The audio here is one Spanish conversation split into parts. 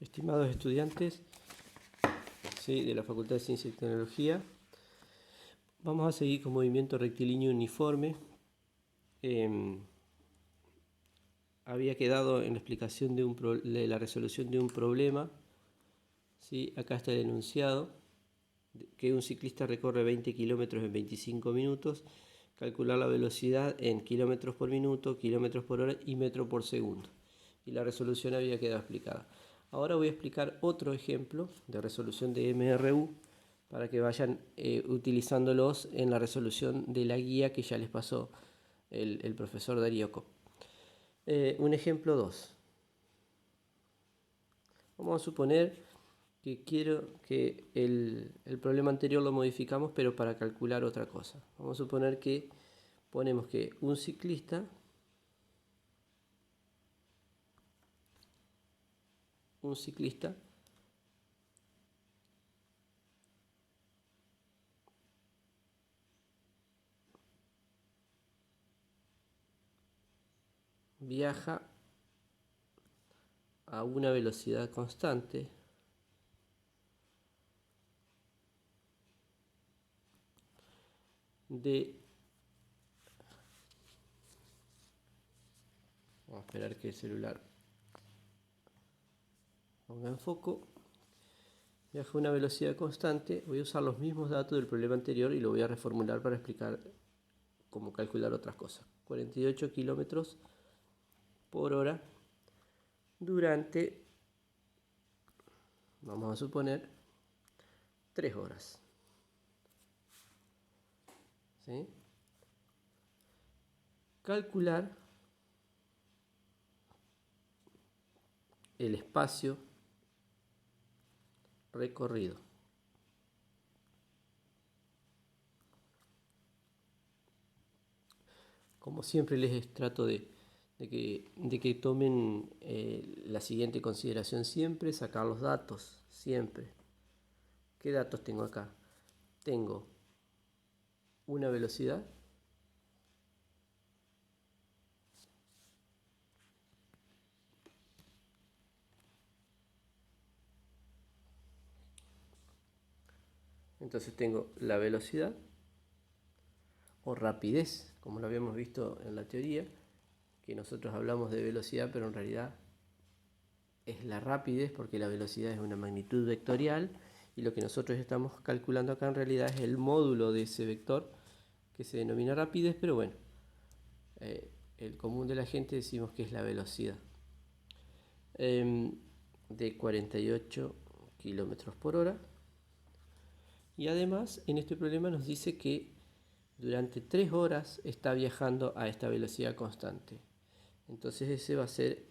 Estimados estudiantes, de la Facultad de Ciencia y Tecnología, vamos a seguir con movimiento rectilíneo uniforme. Había quedado en la explicación de la resolución de un problema. Acá está el enunciado, que un ciclista recorre 20 kilómetros en 25 minutos, calcular la velocidad en kilómetros por minuto, kilómetros por hora y metro por segundo. Y la resolución había quedado explicada. Ahora voy a explicar otro ejemplo de resolución de MRU para que vayan utilizándolos en la resolución de la guía que ya les pasó el profesor Darío Kopp. Un ejemplo 2. Vamos a suponer que quiero que el problema anterior lo modificamos, pero para calcular otra cosa. Vamos a suponer que ponemos que un ciclista viaja a una velocidad constante vamos a esperar que el celular ponga en foco. Viaja a una velocidad constante. Voy a usar los mismos datos del problema anterior y lo voy a reformular para explicar cómo calcular otras cosas. 48 kilómetros por hora durante, vamos a suponer, 3 horas. Calcular el espacio recorrido. Como siempre les trato de que tomen la siguiente consideración siempre, sacar los datos, siempre. ¿Qué datos tengo acá? Tengo una velocidad, entonces tengo la velocidad o rapidez, como lo habíamos visto en la teoría, que nosotros hablamos de velocidad, pero en realidad es la rapidez, porque la velocidad es una magnitud vectorial y lo que nosotros estamos calculando acá en realidad es el módulo de ese vector que se denomina rapidez, pero bueno, el común de la gente decimos que es la velocidad de 48 kilómetros por hora. Y además en este problema nos dice que durante 3 horas está viajando a esta velocidad constante. Entonces ese va a ser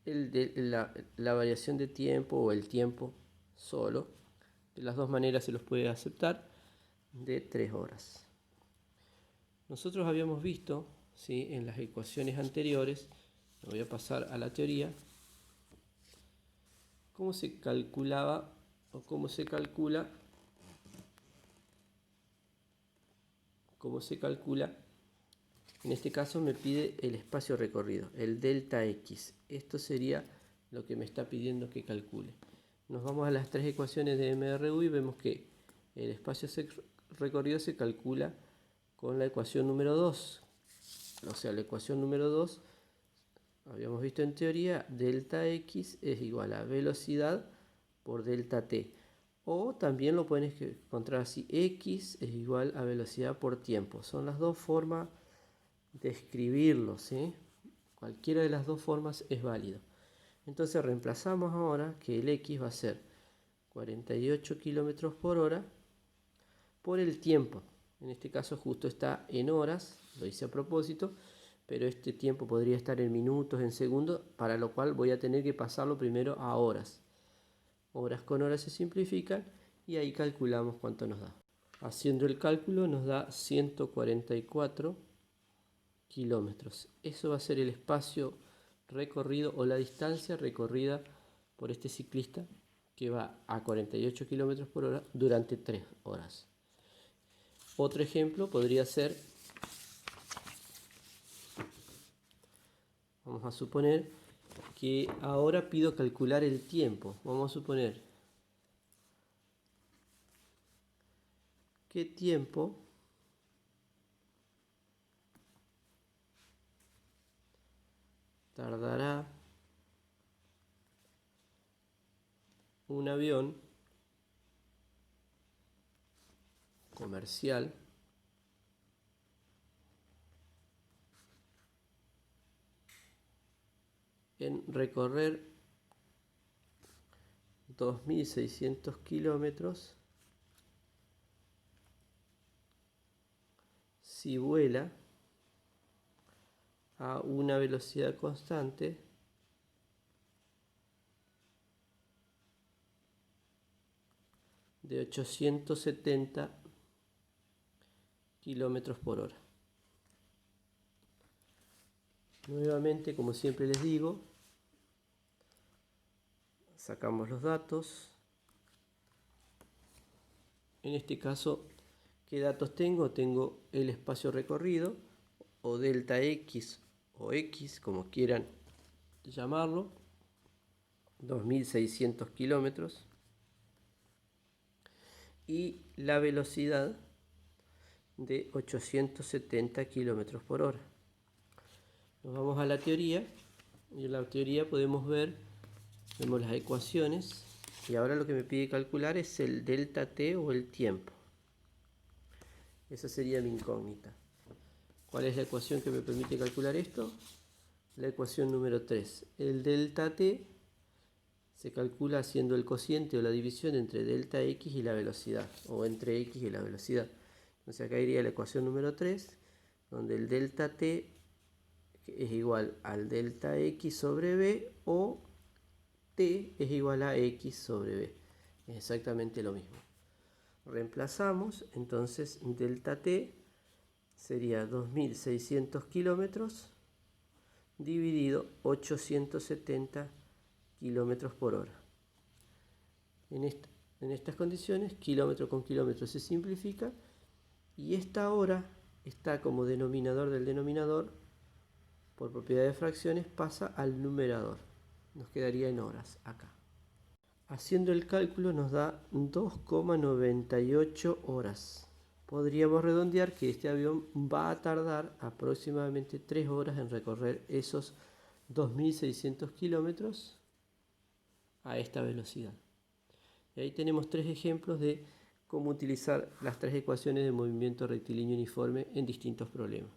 la variación de tiempo o el tiempo solo. De las dos maneras se los puede aceptar, de 3 horas. Nosotros habíamos visto en las ecuaciones anteriores, me voy a pasar a la teoría, cómo se calculaba o cómo se calcula en este caso me pide el espacio recorrido, el delta X. Esto sería lo que me está pidiendo que calcule. Nos vamos a las 3 ecuaciones de MRU y vemos que el espacio recorrido se calcula con la ecuación número 2. O sea, la ecuación número 2, habíamos visto en teoría, delta X es igual a velocidad por delta T. O también lo pueden encontrar así, X es igual a velocidad por tiempo. Son las dos formas de escribirlo, Cualquiera de las dos formas es válido. Entonces reemplazamos ahora que el X va a ser 48 kilómetros por hora por el tiempo. En este caso justo está en horas, lo hice a propósito, pero este tiempo podría estar en minutos, en segundos, para lo cual voy a tener que pasarlo primero a horas. Horas con horas se simplifican y ahí calculamos cuánto nos da. Haciendo el cálculo nos da 144 kilómetros. Eso va a ser el espacio recorrido o la distancia recorrida por este ciclista que va a 48 kilómetros por hora durante 3 horas. Otro ejemplo podría ser, vamos a suponer que ahora pido calcular el tiempo. Vamos a suponer qué tiempo tardará un avión comercial en recorrer 2.600 kilómetros si vuela a una velocidad constante de 870 kilómetros por hora. Nuevamente, como siempre les digo, sacamos los datos. En este caso, ¿qué datos tengo? Tengo el espacio recorrido, o delta X, o X, como quieran llamarlo, 2.600 kilómetros, y la velocidad de 870 kilómetros por hora. Nos vamos a la teoría, y en la teoría podemos ver, vemos las ecuaciones, y ahora lo que me pide calcular es el delta t o el tiempo. Esa sería mi incógnita. ¿Cuál es la ecuación que me permite calcular esto? La ecuación número 3. El delta t se calcula haciendo el cociente o la división entre delta x y la velocidad, o entre x y la velocidad. Entonces acá iría la ecuación número 3, donde el delta t es igual al delta x sobre b, o t es igual a x sobre b. Es exactamente lo mismo. Reemplazamos, entonces delta t sería 2.600 kilómetros dividido 870 kilómetros por hora. En estas condiciones, kilómetro con kilómetro se simplifica, y esta hora está como denominador del denominador, por propiedad de fracciones pasa al numerador. Nos quedaría en horas acá. Haciendo el cálculo nos da 2,98 horas. Podríamos redondear que este avión va a tardar aproximadamente 3 horas en recorrer esos 2.600 kilómetros a esta velocidad. Y ahí tenemos 3 ejemplos de cómo utilizar las 3 ecuaciones de movimiento rectilíneo uniforme en distintos problemas.